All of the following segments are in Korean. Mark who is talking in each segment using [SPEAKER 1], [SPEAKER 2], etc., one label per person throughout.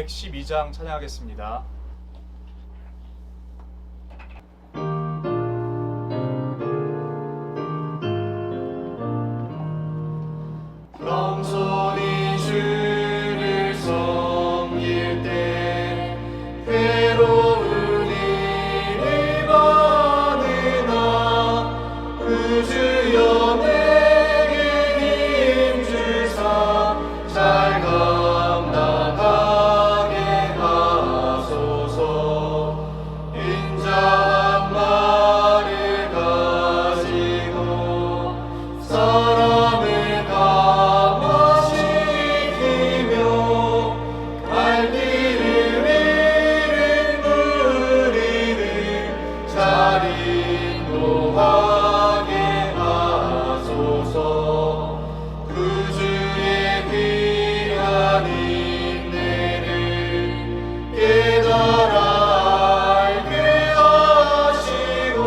[SPEAKER 1] 112장 찬양하겠습니다.
[SPEAKER 2] 겸손히 주를 섬길 때 괴로운 일을 받으나 그 주여 내게 힘 주사 잘 감당하게 하소서. 인자한 말을 가지고 사람을 갈 길을 잃은 무리를 잘 인도하게 하소서. 그 주의 귀한 인내를 깨달아 알게 하시고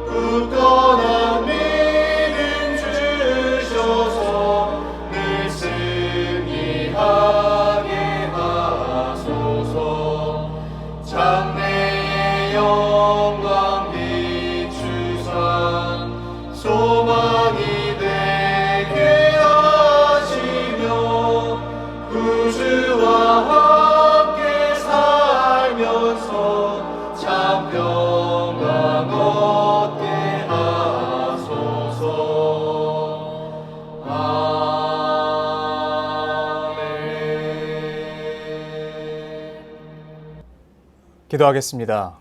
[SPEAKER 2] 굳건한 믿음 주셔서 늘 승리하게 하소서. 장래의 영광 비추사 소망이 되게 하시며 구주와 함께 살면서 참 평강 얻게 하소서.
[SPEAKER 1] 기도하겠습니다.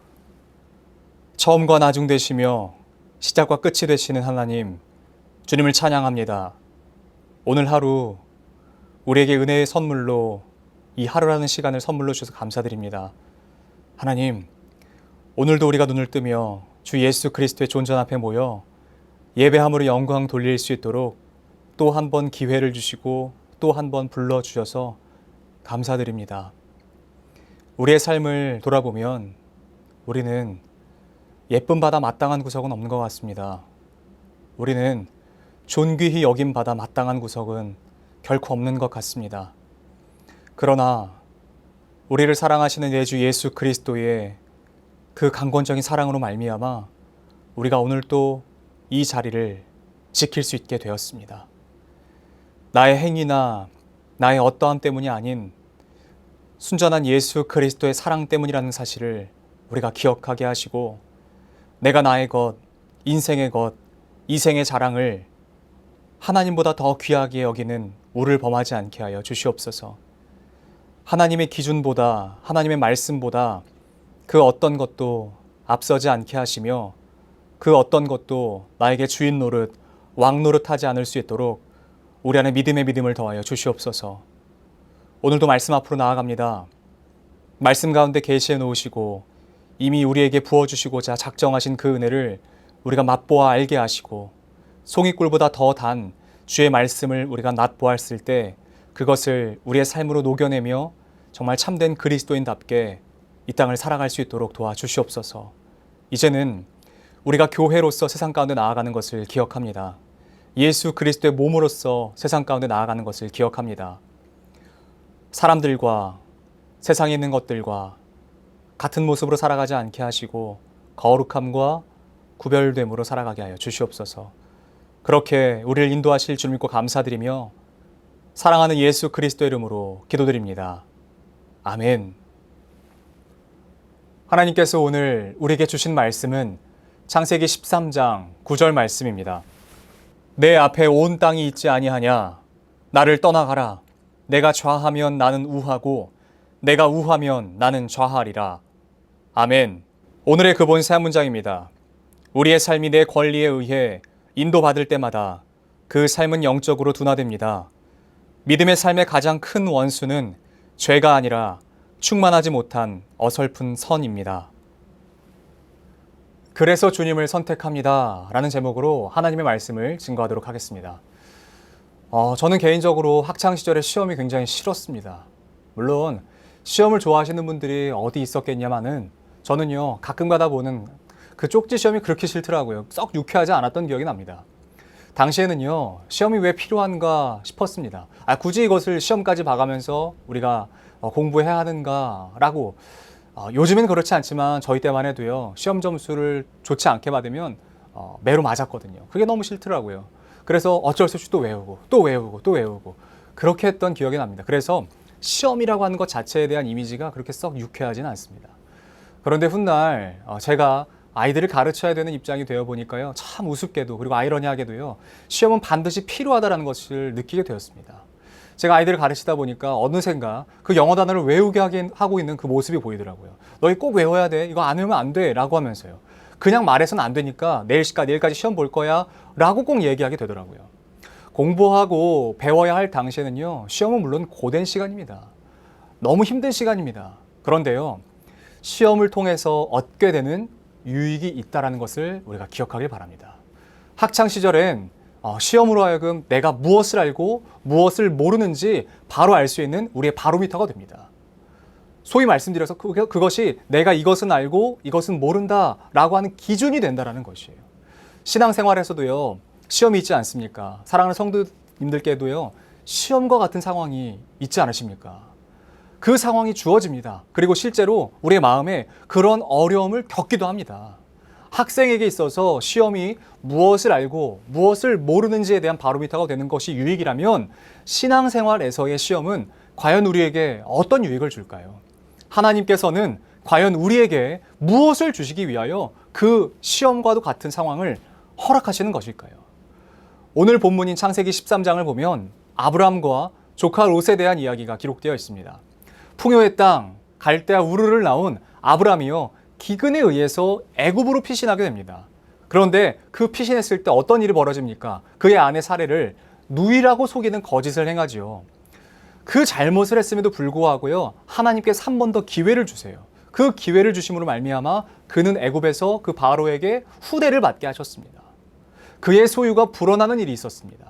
[SPEAKER 1] 처음과 나중 되시며 시작과 끝이 되시는 하나님, 주님을 찬양합니다. 오늘 하루 우리에게 은혜의 선물로 이 하루라는 시간을 선물로 주셔서 감사드립니다. 하나님, 오늘도 우리가 눈을 뜨며 주 예수 그리스도의 존전 앞에 모여 예배함으로 영광 돌릴 수 있도록 또 한 번 기회를 주시고 또 한 번 불러주셔서 감사드립니다. 우리의 삶을 돌아보면 우리는 예쁨 받아 마땅한 구석은 없는 것 같습니다. 우리는 존귀히 여김 받아 마땅한 구석은 결코 없는 것 같습니다. 그러나 우리를 사랑하시는 내 주 예수 그리스도의 그 강권적인 사랑으로 말미암아 우리가 오늘 또 이 자리를 지킬 수 있게 되었습니다. 나의 행위나 나의 어떠함 때문이 아닌 순전한 예수 그리스도의 사랑 때문이라는 사실을 우리가 기억하게 하시고 내가 나의 것, 인생의 것, 이생의 자랑을 하나님보다 더 귀하게 여기는 우를 범하지 않게 하여 주시옵소서. 하나님의 기준보다 하나님의 말씀보다 그 어떤 것도 앞서지 않게 하시며 그 어떤 것도 나에게 주인 노릇, 왕 노릇하지 않을 수 있도록 우리 안에 믿음의 믿음을 더하여 주시옵소서. 오늘도 말씀 앞으로 나아갑니다. 말씀 가운데 계시해 놓으시고 이미 우리에게 부어주시고자 작정하신 그 은혜를 우리가 맛보아 알게 하시고 송이꿀보다 더 단 주의 말씀을 우리가 맛보았을 때 그것을 우리의 삶으로 녹여내며 정말 참된 그리스도인답게 이 땅을 살아갈 수 있도록 도와주시옵소서. 이제는 우리가 교회로서 세상 가운데 나아가는 것을 기억합니다. 예수 그리스도의 몸으로서 세상 가운데 나아가는 것을 기억합니다. 사람들과 세상에 있는 것들과 같은 모습으로 살아가지 않게 하시고 거룩함과 구별됨으로 살아가게 하여 주시옵소서. 그렇게 우리를 인도하실 줄 믿고 감사드리며 사랑하는 예수 그리스도 이름으로 기도드립니다. 아멘. 하나님께서 오늘 우리에게 주신 말씀은 창세기 13장 9절 말씀입니다. 내 앞에 온 땅이 있지 아니하냐? 나를 떠나가라. 내가 좌하면 나는 우하고 내가 우하면 나는 좌하리라. 아멘. 오늘의 근본 세 문장입니다. 우리의 삶이 내 권리에 의해 인도받을 때마다 그 삶은 영적으로 둔화됩니다. 믿음의 삶의 가장 큰 원수는 죄가 아니라 충만하지 못한 어설픈 선입니다. 그래서 주님을 선택합니다 라는 제목으로 하나님의 말씀을 증거하도록 하겠습니다. 저는 개인적으로 학창시절에 시험이 굉장히 싫었습니다. 물론 시험을 좋아하시는 분들이 어디 있었겠냐마는 저는요 가끔 가다 보는 그 쪽지 시험이 그렇게 싫더라고요. 썩 유쾌하지 않았던 기억이 납니다. 당시에는요 시험이 왜 필요한가 싶었습니다. 굳이 이것을 시험까지 봐가면서 우리가 공부해야 하는가라고 요즘엔 그렇지 않지만 저희 때만 해도요. 시험 점수를 좋지 않게 받으면 매로 맞았거든요. 그게 너무 싫더라고요. 그래서 어쩔 수 없이 또 외우고 또 외우고 또 외우고 그렇게 했던 기억이 납니다. 그래서 시험이라고 하는 것 자체에 대한 이미지가 그렇게 썩 유쾌하지는 않습니다. 그런데 훗날 제가 아이들을 가르쳐야 되는 입장이 되어 보니까요. 참 우습게도 그리고 아이러니하게도요. 시험은 반드시 필요하다는 것을 느끼게 되었습니다. 제가 아이들을 가르치다 보니까 어느샌가 그 영어 단어를 외우게 하고 있는 그 모습이 보이더라고요. 너희 꼭 외워야 돼. 이거 안 외우면 안 돼. 라고 하면서요. 그냥 말해서는 안 되니까 내일까지 시험 볼 거야. 라고 꼭 얘기하게 되더라고요. 공부하고 배워야 할 당시에는요. 시험은 물론 고된 시간입니다. 너무 힘든 시간입니다. 그런데요. 시험을 통해서 얻게 되는 유익이 있다는 것을 우리가 기억하길 바랍니다. 학창 시절엔 시험으로 하여금 내가 무엇을 알고 무엇을 모르는지 바로 알 수 있는 우리의 바로미터가 됩니다. 소위 말씀드려서 그것이 내가 이것은 알고 이것은 모른다라고 하는 기준이 된다는 것이에요. 신앙생활에서도요. 시험이 있지 않습니까? 사랑하는 성도님들께도요. 시험과 같은 상황이 있지 않으십니까? 그 상황이 주어집니다. 그리고 실제로 우리의 마음에 그런 어려움을 겪기도 합니다. 학생에게 있어서 시험이 무엇을 알고 무엇을 모르는지에 대한 바로미터가 되는 것이 유익이라면 신앙생활에서의 시험은 과연 우리에게 어떤 유익을 줄까요? 하나님께서는 과연 우리에게 무엇을 주시기 위하여 그 시험과도 같은 상황을 허락하시는 것일까요? 오늘 본문인 창세기 13장을 보면 아브람과 조카 롯에 대한 이야기가 기록되어 있습니다. 풍요의 땅 갈대아 우르를 나온 아브람이요 기근에 의해서 애굽으로 피신하게 됩니다. 그런데 그 피신했을 때 어떤 일이 벌어집니까? 그의 아내 사례를 누이라고 속이는 거짓을 행하지요. 그 잘못을 했음에도 불구하고요 하나님께서 한 번 더 기회를 주세요. 그 기회를 주심으로 말미암아 그는 애굽에서 그 바로에게 후대를 받게 하셨습니다. 그의 소유가 불어나는 일이 있었습니다.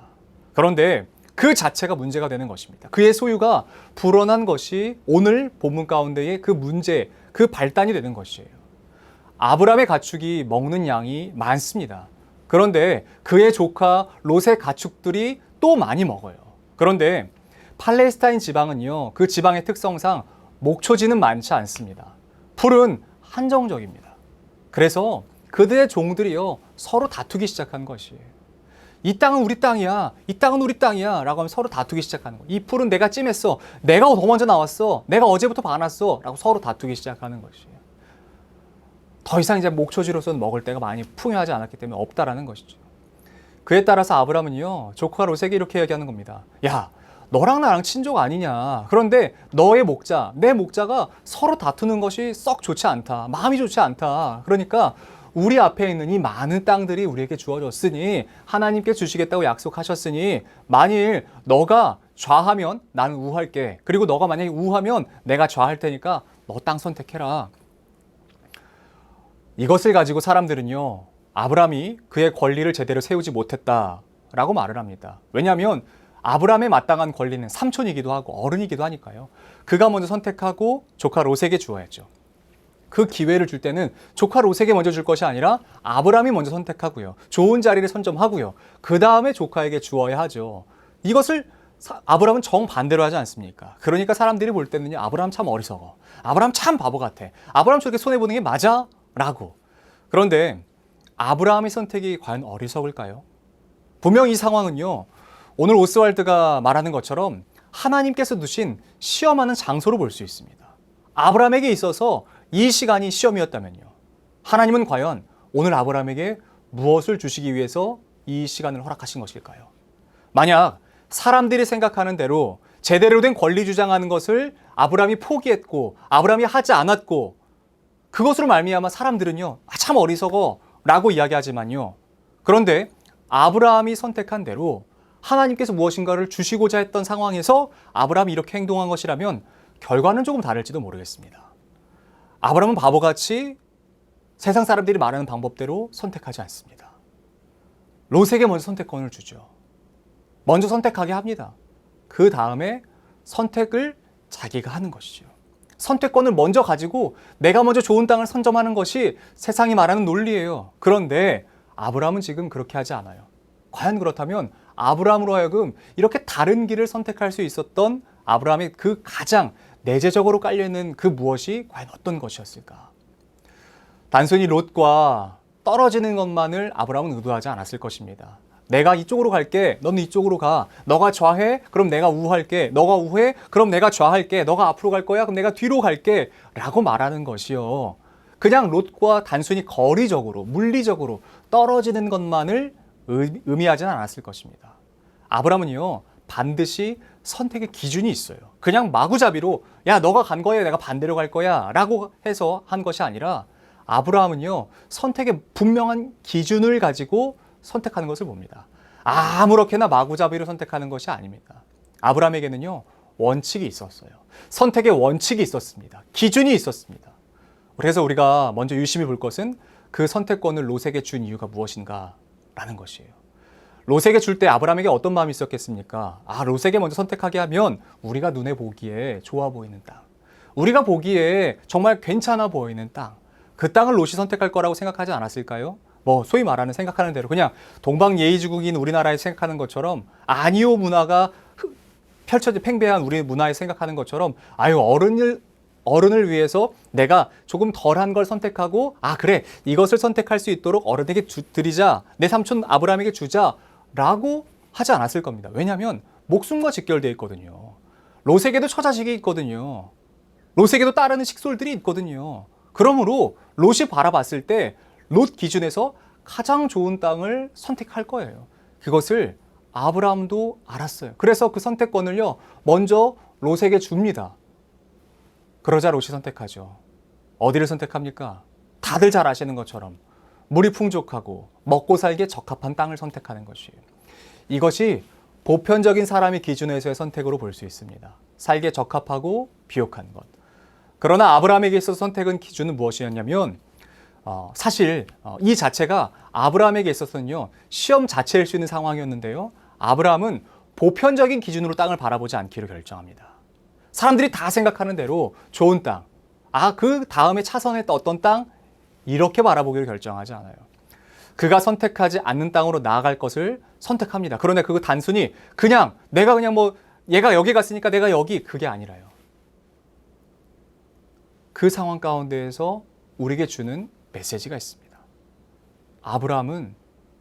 [SPEAKER 1] 그런데 그 자체가 문제가 되는 것입니다. 그의 소유가 불어난 것이 오늘 본문 가운데의 그 문제, 그 발단이 되는 것이에요. 아브람의 가축이 먹는 양이 많습니다. 그런데 그의 조카 롯의 가축들이 또 많이 먹어요. 그런데 팔레스타인 지방은요, 그 지방의 특성상 목초지는 많지 않습니다. 풀은 한정적입니다. 그래서 그들의 종들이요, 서로 다투기 시작한 것이에요. 이 땅은 우리 땅이야. 이 땅은 우리 땅이야. 라고 하면 서로 다투기 시작하는 거예요. 이 풀은 내가 찜했어. 내가 더 먼저 나왔어. 내가 어제부터 봐놨어. 라고 서로 다투기 시작하는 것이에요. 더 이상 이제 목초지로서는 먹을 때가 많이 풍요하지 않았기 때문에 없다라는 것이죠. 그에 따라서 아브람은요, 조카 롯에게 이렇게 얘기하는 겁니다. 야, 너랑 나랑 친족 아니냐. 그런데 너의 목자, 내 목자가 서로 다투는 것이 썩 좋지 않다. 마음이 좋지 않다. 그러니까 우리 앞에 있는 이 많은 땅들이 우리에게 주어졌으니 하나님께 주시겠다고 약속하셨으니 만일 너가 좌하면 나는 우할게. 그리고 너가 만약에 우하면 내가 좌할 테니까 너 땅 선택해라. 이것을 가지고 사람들은요, 아브람이 그의 권리를 제대로 세우지 못했다라고 말을 합니다. 왜냐하면 아브람의 마땅한 권리는 삼촌이기도 하고 어른이기도 하니까요. 그가 먼저 선택하고 조카 롯에게 주어야죠. 그 기회를 줄 때는 조카 롯에게 먼저 줄 것이 아니라 아브람이 먼저 선택하고요. 좋은 자리를 선점하고요. 그 다음에 조카에게 주어야 하죠. 이것을 아브람은 정반대로 하지 않습니까? 그러니까 사람들이 볼 때는요. 아브람 참 어리석어. 아브람 참 바보 같아. 아브람 저렇게 손해보는 게 맞아? 라고. 그런데 아브라함의 선택이 과연 어리석을까요? 분명 이 상황은요. 오늘 오스왈드가 말하는 것처럼 하나님께서 두신 시험하는 장소로 볼 수 있습니다. 아브라함에게 있어서 이 시간이 시험이었다면요. 하나님은 과연 오늘 아브라함에게 무엇을 주시기 위해서 이 시간을 허락하신 것일까요? 만약 사람들이 생각하는 대로 제대로 된 권리 주장하는 것을 아브라함이 포기했고 아브라함이 하지 않았고 그것으로 말미암아 사람들은요. 참 어리석어 라고 이야기하지만요. 그런데 아브라함이 선택한 대로 하나님께서 무엇인가를 주시고자 했던 상황에서 아브라함이 이렇게 행동한 것이라면 결과는 조금 다를지도 모르겠습니다. 아브라함은 바보같이 세상 사람들이 말하는 방법대로 선택하지 않습니다. 롯에게 먼저 선택권을 주죠. 먼저 선택하게 합니다. 그 다음에 선택을 자기가 하는 것이죠. 선택권을 먼저 가지고 내가 먼저 좋은 땅을 선점하는 것이 세상이 말하는 논리예요. 그런데 아브라함은 지금 그렇게 하지 않아요. 과연 그렇다면 아브라함으로 하여금 이렇게 다른 길을 선택할 수 있었던 아브라함의 그 가장 내재적으로 깔려있는 그 무엇이 과연 어떤 것이었을까? 단순히 롯과 떨어지는 것만을 아브라함은 의도하지 않았을 것입니다. 내가 이쪽으로 갈게, 너는 이쪽으로 가. 너가 좌해, 그럼 내가 우할게. 너가 우해, 그럼 내가 좌할게. 너가 앞으로 갈 거야, 그럼 내가 뒤로 갈게. 라고 말하는 것이요. 그냥 롯과 단순히 거리적으로, 물리적으로 떨어지는 것만을 의미하지는 않았을 것입니다. 아브라함은요, 반드시 선택의 기준이 있어요. 그냥 마구잡이로 야, 너가 간 거야, 내가 반대로 갈 거야 라고 해서 한 것이 아니라 아브라함은요, 선택의 분명한 기준을 가지고 선택하는 것을 봅니다. 아무렇게나 마구잡이로 선택하는 것이 아닙니다. 아브라함에게는요, 원칙이 있었어요. 선택의 원칙이 있었습니다. 기준이 있었습니다. 그래서 우리가 먼저 유심히 볼 것은 그 선택권을 롯에게 준 이유가 무엇인가 라는 것이에요. 롯에게 줄 때 아브라함에게 어떤 마음이 있었겠습니까? 롯에게 먼저 선택하게 하면 우리가 눈에 보기에 좋아 보이는 땅, 우리가 보기에 정말 괜찮아 보이는 땅, 그 땅을 롯이 선택할 거라고 생각하지 않았을까요? 소위 말하는 생각하는 대로 그냥 동방예의지국인 우리나라에 생각하는 것처럼 아니오 문화가 펼쳐진 팽배한 우리 문화에 생각하는 것처럼 어른을 위해서 내가 조금 덜한 걸 선택하고 그래, 이것을 선택할 수 있도록 어른에게 드리자, 내 삼촌 아브라함에게 주자라고 하지 않았을 겁니다. 왜냐하면 목숨과 직결되어 있거든요. 롯에게도 처자식이 있거든요. 롯에게도 따르는 식솔들이 있거든요. 그러므로 롯이 바라봤을 때 롯 기준에서 가장 좋은 땅을 선택할 거예요. 그것을 아브라함도 알았어요. 그래서 그 선택권을요, 먼저 롯에게 줍니다. 그러자 롯이 선택하죠. 어디를 선택합니까? 다들 잘 아시는 것처럼 물이 풍족하고 먹고 살기에 적합한 땅을 선택하는 것이에요. 이것이 보편적인 사람의 기준에서의 선택으로 볼 수 있습니다. 살기에 적합하고 비옥한 것. 그러나 아브라함에게 있어서 선택은 기준은 무엇이었냐면 사실 이 자체가 아브라함에게 있어서는요, 시험 자체일 수 있는 상황이었는데요, 아브라함은 보편적인 기준으로 땅을 바라보지 않기로 결정합니다. 사람들이 다 생각하는 대로 좋은 땅, 그 다음에 차선에 어떤 땅, 이렇게 바라보기로 결정하지 않아요. 그가 선택하지 않는 땅으로 나아갈 것을 선택합니다. 그런데 그거 단순히 내가 얘가 여기 갔으니까 내가 여기, 그게 아니라요. 그 상황 가운데에서 우리에게 주는 메시지가 있습니다. 아브라함은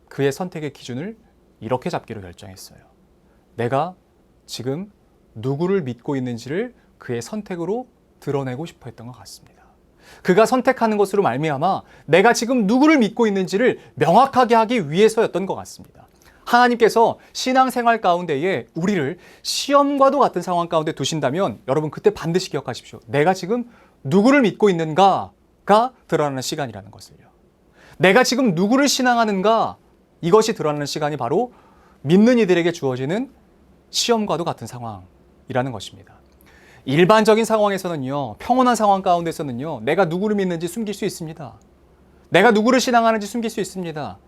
[SPEAKER 1] 그의 선택의 기준을 이렇게 잡기로 결정했어요. 내가 지금 누구를 믿고 있는지를 그의 선택으로 드러내고 싶어 했던 것 같습니다. 그가 선택하는 것으로 말미암아 내가 지금 누구를 믿고 있는지를 명확하게 하기 위해서였던 것 같습니다. 하나님께서 신앙생활 가운데에 우리를 시험과도 같은 상황 가운데 두신다면 여러분, 그때 반드시 기억하십시오. 내가 지금 누구를 믿고 있는가가 드러나는 시간이라는 것을요. 내가 지금 누구를 신앙하는가, 이것이 드러나는 시간이 바로 믿는 이들에게 주어지는 시험과도 같은 상황이라는 것입니다. 일반적인 상황에서는요, 평온한 상황 가운데서는요, 내가 누구를 믿는지 숨길 수 있습니다. 내가 누구를 신앙하는지 숨길 수 있습니다.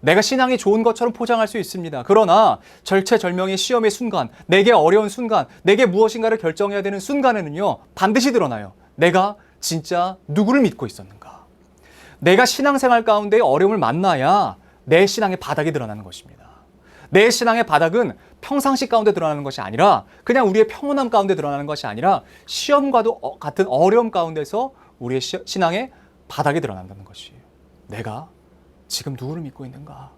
[SPEAKER 1] 내가 신앙이 좋은 것처럼 포장할 수 있습니다. 그러나 절체절명의 시험의 순간, 내게 어려운 순간, 내게 무엇인가를 결정해야 되는 순간에는요, 반드시 드러나요. 내가 진짜 누구를 믿고 있었는가. 내가 신앙생활 가운데 어려움을 만나야 내 신앙의 바닥이 드러나는 것입니다. 내 신앙의 바닥은 평상시 가운데 드러나는 것이 아니라, 그냥 우리의 평온함 가운데 드러나는 것이 아니라 시험과도 같은 어려움 가운데서 우리의 신앙의 바닥이 드러난다는 것이에요. 내가 지금 누구를 믿고 있는가?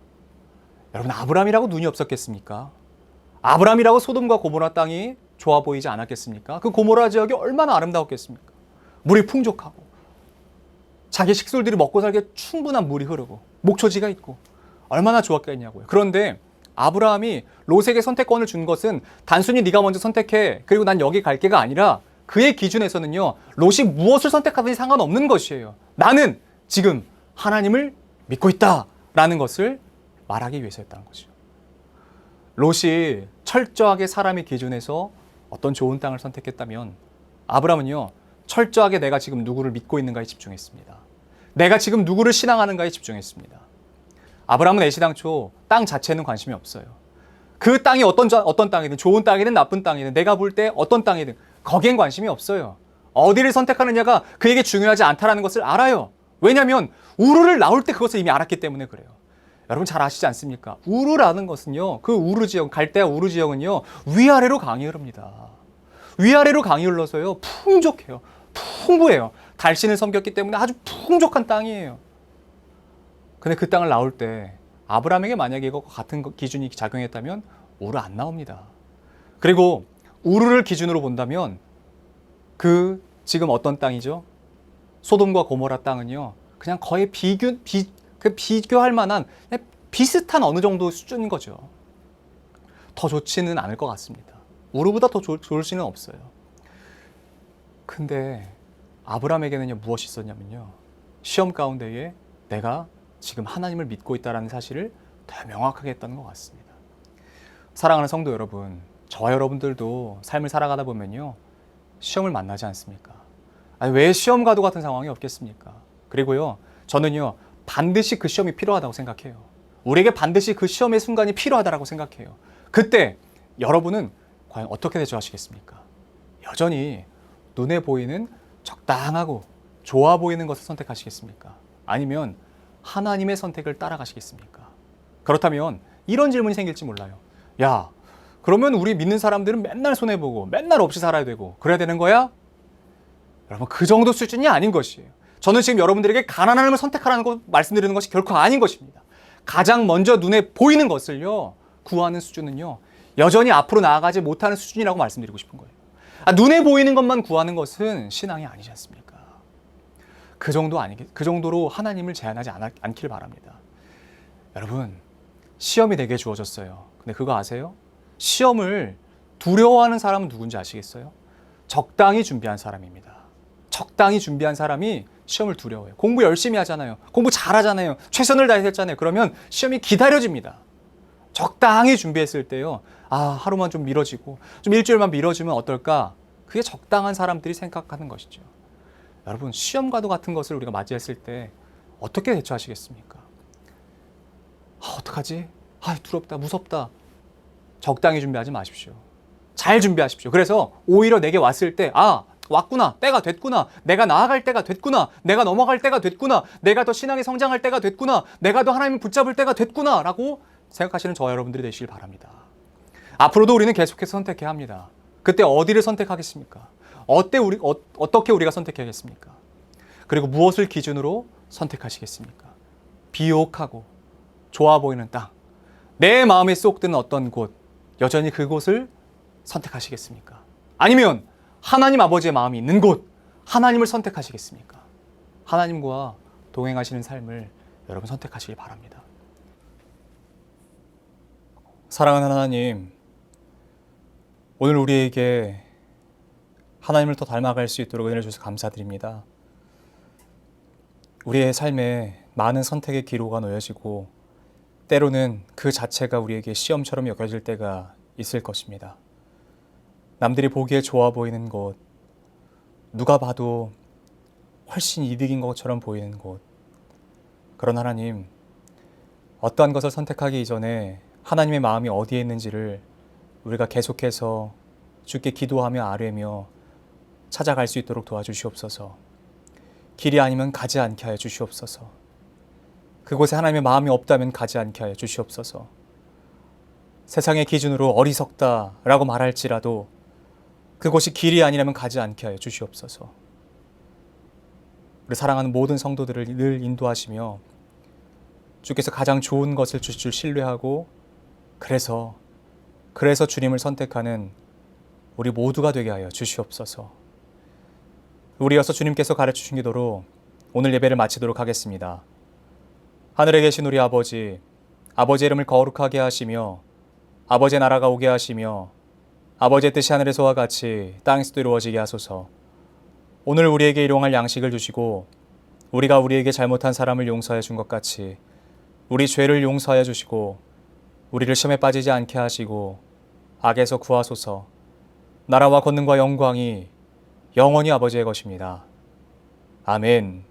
[SPEAKER 1] 여러분, 아브라함이라고 눈이 없었겠습니까? 아브라함이라고 소돔과 고모라 땅이 좋아 보이지 않았겠습니까? 그 고모라 지역이 얼마나 아름다웠겠습니까? 물이 풍족하고 자기 식솔들이 먹고 살기에 충분한 물이 흐르고 목초지가 있고 얼마나 좋았겠냐고요. 그런데 아브라함이 롯에게 선택권을 준 것은 단순히 네가 먼저 선택해, 그리고 난 여기 갈게가 아니라 그의 기준에서는요, 롯이 무엇을 선택하든지 상관없는 것이에요. 나는 지금 하나님을 믿고 있다라는 것을 말하기 위해서였다는 거죠. 롯이 철저하게 사람의 기준에서 어떤 좋은 땅을 선택했다면 아브라함은요, 철저하게 내가 지금 누구를 믿고 있는가에 집중했습니다. 내가 지금 누구를 신앙하는가에 집중했습니다. 아브라함은 애시당초 땅 자체에는 관심이 없어요. 그 땅이 어떤 땅이든, 좋은 땅이든 나쁜 땅이든, 내가 볼 때 어떤 땅이든 거기엔 관심이 없어요. 어디를 선택하느냐가 그에게 중요하지 않다라는 것을 알아요. 왜냐하면 우르를 나올 때 그것을 이미 알았기 때문에 그래요. 여러분 잘 아시지 않습니까? 우르라는 것은요, 그 우르 지역, 갈대아 우르 지역은요, 위아래로 강이 흐릅니다. 위아래로 강이 흘러서요. 풍족해요. 풍부해요. 달신을 섬겼기 때문에 아주 풍족한 땅이에요. 근데 그 땅을 나올 때 아브라함에게 만약에 이거 같은 기준이 작용했다면 우르 안 나옵니다. 그리고 우르를 기준으로 본다면 그 지금 어떤 땅이죠? 소돔과 고모라 땅은요. 그냥 거의 비교할 만한 비슷한 어느 정도 수준인 거죠. 더 좋지는 않을 것 같습니다. 우르보다 더 좋을 수는 없어요. 근데 아브라함에게는요, 무엇이 있었냐면요. 시험 가운데에 내가 지금 하나님을 믿고 있다는 사실을 더 명확하게 했다는 것 같습니다. 사랑하는 성도 여러분, 저와 여러분들도 삶을 살아가다 보면요, 시험을 만나지 않습니까? 아니, 왜 시험과도 같은 상황이 없겠습니까? 그리고요, 저는요, 반드시 그 시험이 필요하다고 생각해요. 우리에게 반드시 그 시험의 순간이 필요하다고 생각해요. 그때 여러분은 과연 어떻게 대처하시겠습니까? 여전히 눈에 보이는 적당하고 좋아 보이는 것을 선택하시겠습니까? 아니면 하나님의 선택을 따라가시겠습니까? 그렇다면 이런 질문이 생길지 몰라요. 야, 그러면 우리 믿는 사람들은 맨날 손해보고 맨날 없이 살아야 되고 그래야 되는 거야? 여러분, 그 정도 수준이 아닌 것이에요. 저는 지금 여러분들에게 가난한 하나님을 선택하라는 것 말씀드리는 것이 결코 아닌 것입니다. 가장 먼저 눈에 보이는 것을요, 구하는 수준은요, 여전히 앞으로 나아가지 못하는 수준이라고 말씀드리고 싶은 거예요. 눈에 보이는 것만 구하는 것은 신앙이 아니지 않습니까? 그 정도로 하나님을 제한하지 않기를 바랍니다. 여러분, 시험이 내게 주어졌어요. 근데 그거 아세요? 시험을 두려워하는 사람은 누군지 아시겠어요? 적당히 준비한 사람입니다. 적당히 준비한 사람이 시험을 두려워해요. 공부 열심히 하잖아요. 공부 잘하잖아요. 최선을 다해서 했잖아요. 그러면 시험이 기다려집니다. 적당히 준비했을 때요. 하루만 좀 미뤄지고 좀 일주일만 미뤄지면 어떨까? 그게 적당한 사람들이 생각하는 것이죠. 여러분, 시험과도 같은 것을 우리가 맞이했을 때 어떻게 대처하시겠습니까? 어떡하지? 두렵다, 무섭다. 적당히 준비하지 마십시오. 잘 준비하십시오. 그래서 오히려 내게 왔을 때 왔구나, 때가 됐구나, 내가 나아갈 때가 됐구나, 내가 넘어갈 때가 됐구나, 내가 더 신앙이 성장할 때가 됐구나, 내가 더 하나님을 붙잡을 때가 됐구나 라고 생각하시는 저와 여러분들이 되시길 바랍니다. 앞으로도 우리는 계속해서 선택해야 합니다. 그때 어디를 선택하겠습니까? 어떻게 우리가 선택해야겠습니까? 그리고 무엇을 기준으로 선택하시겠습니까? 비옥하고 좋아 보이는 땅, 내 마음에 쏙 드는 어떤 곳, 여전히 그곳을 선택하시겠습니까? 아니면 하나님 아버지의 마음이 있는 곳, 하나님을 선택하시겠습니까? 하나님과 동행하시는 삶을 여러분 선택하시길 바랍니다. 사랑하는 하나님, 오늘 우리에게 하나님을 더 닮아갈 수 있도록 은혜를 주셔서 감사드립니다. 우리의 삶에 많은 선택의 기로가 놓여지고 때로는 그 자체가 우리에게 시험처럼 여겨질 때가 있을 것입니다. 남들이 보기에 좋아 보이는 곳, 누가 봐도 훨씬 이득인 것처럼 보이는 곳, 그런 하나님, 어떠한 것을 선택하기 이전에 하나님의 마음이 어디에 있는지를 우리가 계속해서 주께 기도하며 아뢰며 찾아갈 수 있도록 도와주시옵소서. 길이 아니면 가지 않게 하여 주시옵소서. 그곳에 하나님의 마음이 없다면 가지 않게 하여 주시옵소서. 세상의 기준으로 어리석다라고 말할지라도 그곳이 길이 아니라면 가지 않게 하여 주시옵소서. 우리 사랑하는 모든 성도들을 늘 인도하시며 주께서 가장 좋은 것을 주실 줄 신뢰하고 그래서 주님을 선택하는 우리 모두가 되게 하여 주시옵소서. 우리 이어서 주님께서 가르쳐주신 기도로 오늘 예배를 마치도록 하겠습니다. 하늘에 계신 우리 아버지, 아버지의 이름을 거룩하게 하시며 아버지의 나라가 오게 하시며 아버지의 뜻이 하늘에서와 같이 땅에서도 이루어지게 하소서. 오늘 우리에게 일용할 양식을 주시고 우리가 우리에게 잘못한 사람을 용서해 준 것 같이 우리 죄를 용서하여 주시고 우리를 시험에 빠지지 않게 하시고 악에서 구하소서. 나라와 권능과 영광이 영원히 아버지의 것입니다. 아멘.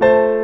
[SPEAKER 2] 주님